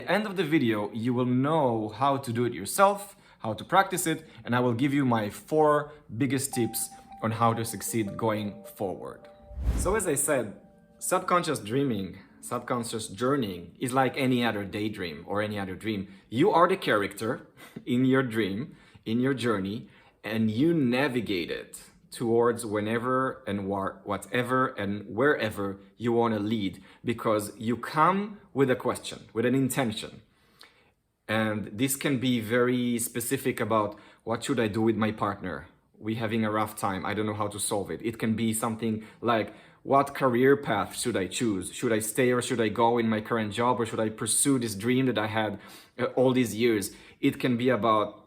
At the end of the video, you will know how to do it yourself, how to practice it, and I will give you my 4 biggest tips on how to succeed going forward. So as I said, subconscious dreaming, subconscious journeying is like any other daydream or any other dream. You are the character in your dream, in your journey, and you navigate it towards whenever and whatever and wherever you want to lead, because you come with a question, with an intention. And this can be very specific about what should I do with my partner? We having a rough time, I don't know how to solve it. It can be something like, what career path should I choose? Should I stay or should I go in my current job, or should I pursue this dream that I had all these years? It can be about,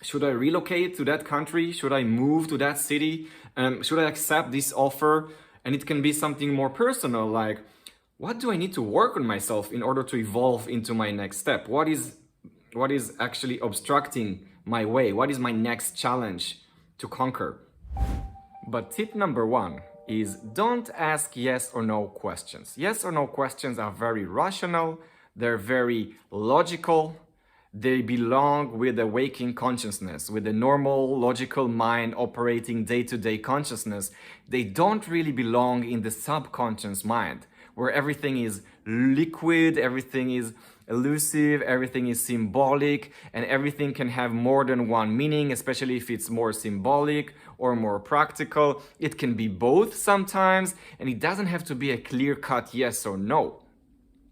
should I relocate to that country? Should I move to that city? Should I accept this offer? And it can be something more personal, like, what do I need to work on myself in order to evolve into my next step? What is actually obstructing my way? What is my next challenge to conquer? But tip number 1 is, don't ask yes or no questions. Yes or no questions are very rational, they're very logical, they belong with the waking consciousness, with the normal logical mind operating day-to-day consciousness. They don't really belong in the subconscious mind, where everything is liquid, everything is elusive, everything is symbolic, and everything can have more than one meaning, especially if it's more symbolic or more practical. It can be both sometimes, and it doesn't have to be a clear-cut yes or no.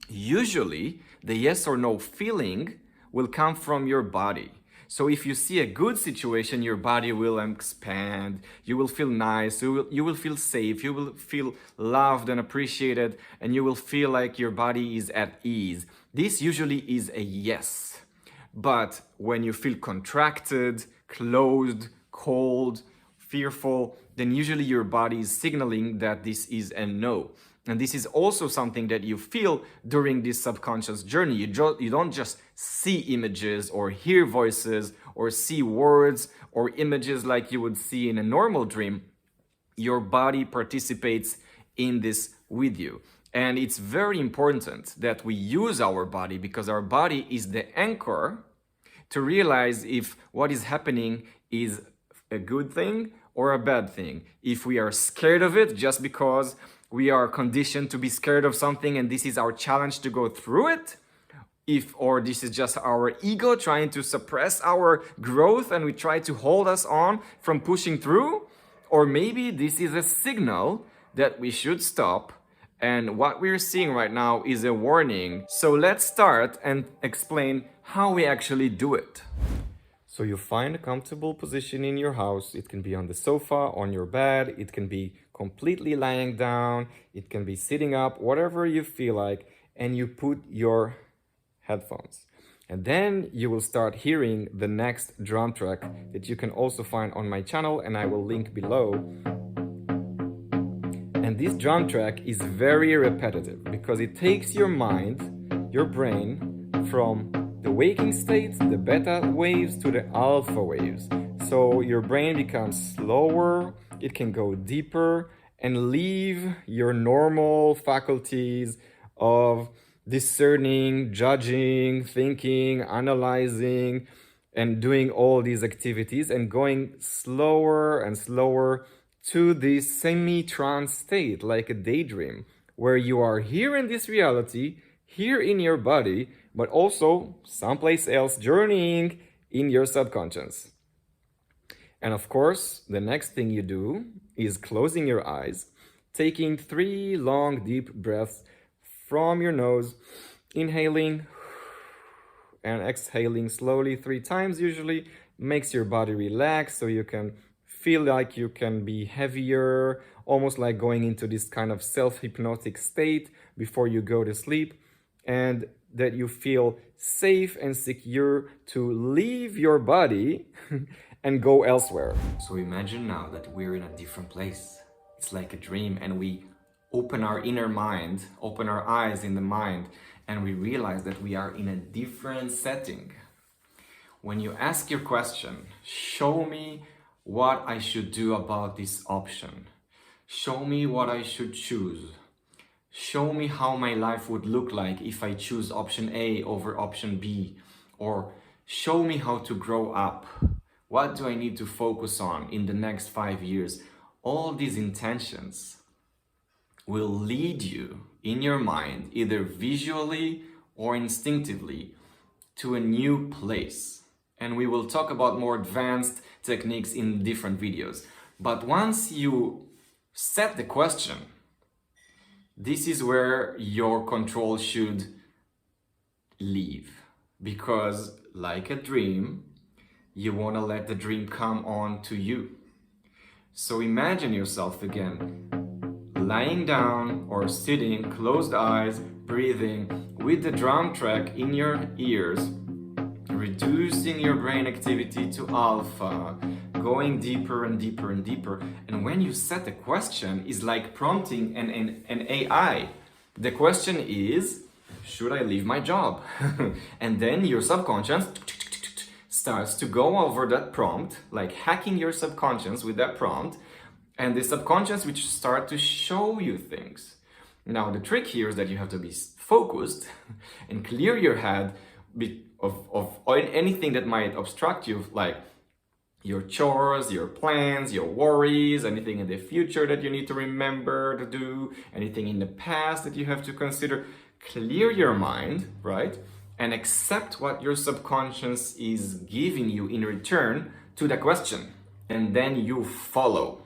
Usually, the yes or no feeling will come from your body. So if you see a good situation, your body will expand, you will feel nice, you will feel safe, you will feel loved and appreciated, and you will feel like your body is at ease. This usually is a yes. But when you feel contracted, closed, cold, fearful, then usually your body is signaling that this is a no. And this is also something that you feel during this subconscious journey. You don't just see images or hear voices or see words or images like you would see in a normal dream. Your body participates in this with you. And it's very important that we use our body, because our body is the anchor to realize if what is happening is a good thing or a bad thing. If we are scared of it just because we are conditioned to be scared of something and this is our challenge to go through it, or this is just our ego trying to suppress our growth and we try to hold us on from pushing through, or maybe this is a signal that we should stop, and what we're seeing right now is a warning. So let's start and explain how we actually do it. So you find a comfortable position in your house. It can be on the sofa, on your bed, it can be completely lying down, it can be sitting up, whatever you feel like, and you put your headphones. And then you will start hearing the next drum track that you can also find on my channel, and I will link below. And this drum track is very repetitive because it takes your mind, your brain, from the waking states, the beta waves, to the alpha waves. So your brain becomes slower, it can go deeper and leave your normal faculties of discerning, judging, thinking, analyzing, and doing all these activities, and going slower and slower to this semi-trance state, like a daydream, where you are here in this reality, here in your body, but also someplace else, journeying in your subconscious. And of course, the next thing you do is closing your eyes, taking 3 long, deep breaths from your nose, inhaling and exhaling slowly 3 times usually, makes your body relax so you can feel like you can be heavier, almost like going into this kind of self-hypnotic state before you go to sleep, and that you feel safe and secure to leave your body and go elsewhere. So imagine now that we're in a different place. It's like a dream, and we open our inner mind, open our eyes in the mind, and we realize that we are in a different setting. When you ask your question, show me what I should do about this option. Show me what I should choose. Show me how my life would look like if I choose option A over option B. Or show me how to grow up. What do I need to focus on in the next 5 years? All these intentions will lead you in your mind, either visually or instinctively, to a new place. And we will talk about more advanced techniques in different videos. But once you set the question, this is where your control should leave. Because like a dream, you want to let the dream come on to you. So imagine yourself again, lying down or sitting, closed eyes, breathing, with the drum track in your ears, reducing your brain activity to alpha, going deeper and deeper and deeper. And when you set the question, it's like prompting an AI. The question is, should I leave my job? And then your subconscious starts to go over that prompt, like hacking your subconscious with that prompt, and the subconscious which start to show you things. Now the trick here is that you have to be focused and clear your head of anything that might obstruct you, like your chores, your plans, your worries, anything in the future that you need to remember to do, anything in the past that you have to consider. Clear your mind, right? And accept what your subconscious is giving you in return to the question. And then you follow.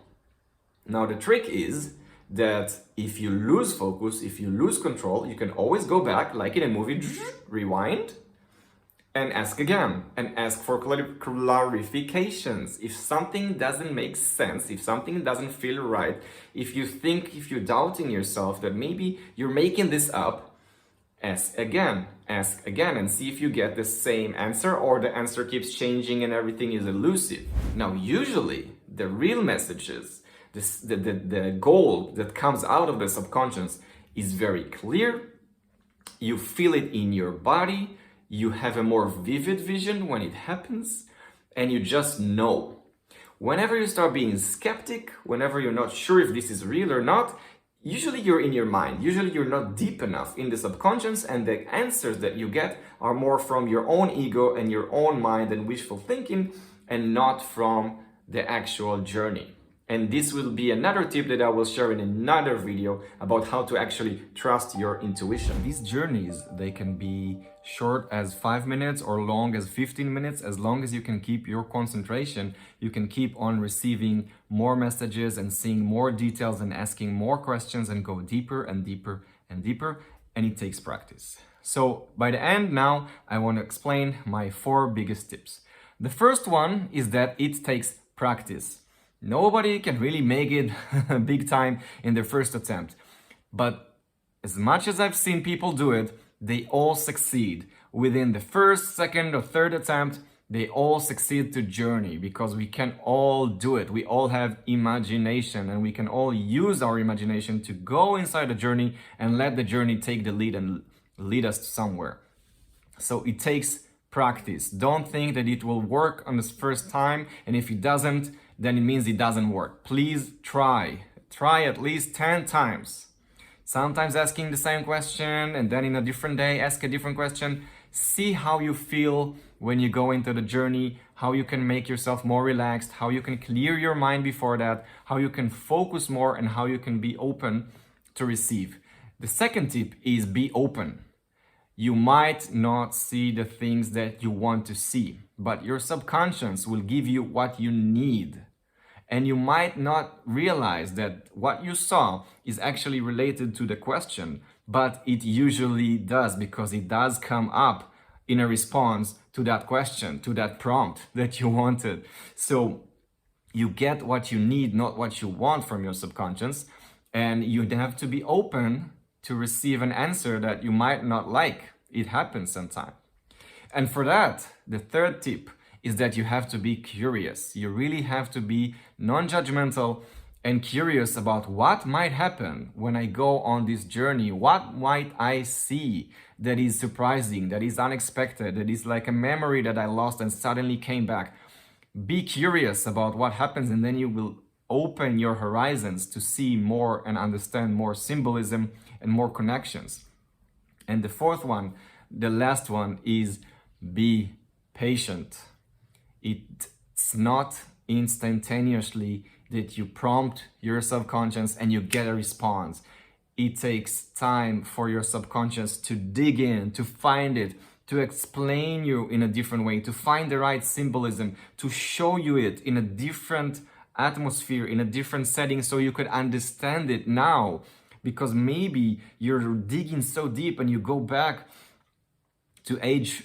Now the trick is that if you lose focus, if you lose control, you can always go back, like in a movie, rewind, and ask again, and ask for clarifications. If something doesn't make sense, if something doesn't feel right, if you're doubting yourself that maybe you're making this up, ask again, and see if you get the same answer or the answer keeps changing and everything is elusive. Now, usually the real messages, the goal that comes out of the subconscious is very clear. You feel it in your body. You have a more vivid vision when it happens, and you just know. Whenever you start being skeptic, whenever you're not sure if this is real or not, usually you're in your mind. Usually you're not deep enough in the subconscious, and the answers that you get are more from your own ego and your own mind and wishful thinking, and not from the actual journey. And this will be another tip that I will share in another video about how to actually trust your intuition. These journeys, they can be short as 5 minutes or long as 15 minutes. As long as you can keep your concentration, you can keep on receiving more messages and seeing more details and asking more questions and go deeper and deeper and deeper. And it takes practice. So by the end now, I want to explain my 4 biggest tips. The first one is that it takes practice. Nobody can really make it big time in their first attempt. But as much as I've seen people do it, they all succeed. Within the first, second, or third attempt, they all succeed to journey, because we can all do it. We all have imagination, and we can all use our imagination to go inside the journey and let the journey take the lead and lead us somewhere. So it takes practice. Don't think that it will work on this first time, and if it doesn't, then it means it doesn't work. Please try. Try at least 10 times. Sometimes asking the same question, and then in a different day, ask a different question. See how you feel when you go into the journey, how you can make yourself more relaxed, how you can clear your mind before that, how you can focus more, and how you can be open to receive. The second tip is be open. You might not see the things that you want to see, but your subconscious will give you what you need. And you might not realize that what you saw is actually related to the question, but it usually does, because it does come up in a response to that question, to that prompt that you wanted. So you get what you need, not what you want from your subconscious, and you have to be open to receive an answer that you might not like. It happens sometimes. And for that, the third tip is that you have to be curious. You really have to be non-judgmental and curious about what might happen when I go on this journey. What might I see that is surprising, that is unexpected, that is like a memory that I lost and suddenly came back. Be curious about what happens, and then you will open your horizons to see more and understand more symbolism and more connections. And the fourth one, the last one, is be patient. It's not instantaneously that you prompt your subconscious and you get a response. It takes time for your subconscious to dig in, to find it, to explain you in a different way, to find the right symbolism, to show you it in a different atmosphere, in a different setting, so you could understand it now. Because maybe you're digging so deep and you go back to age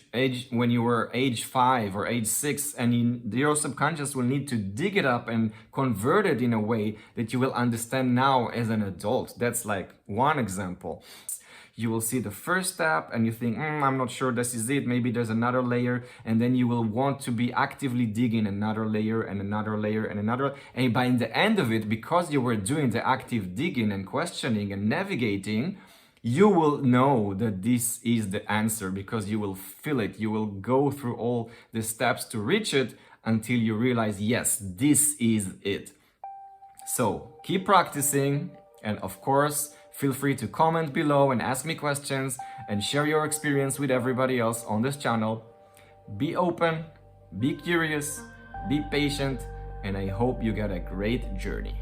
when you were age 5 or age 6, and your subconscious will need to dig it up and convert it in a way that you will understand now as an adult. That's like one example. You will see the first step and you think, I'm not sure this is it, maybe there's another layer, and then you will want to be actively digging another layer and another layer and another, and by the end of it, because you were doing the active digging and questioning and navigating, you will know that this is the answer, because you will feel it. You will go through all the steps to reach it until you realize, yes, this is it. So keep practicing, and of course, feel free to comment below and ask me questions and share your experience with everybody else on this channel. Be open, be curious, be patient, and I hope you get a great journey.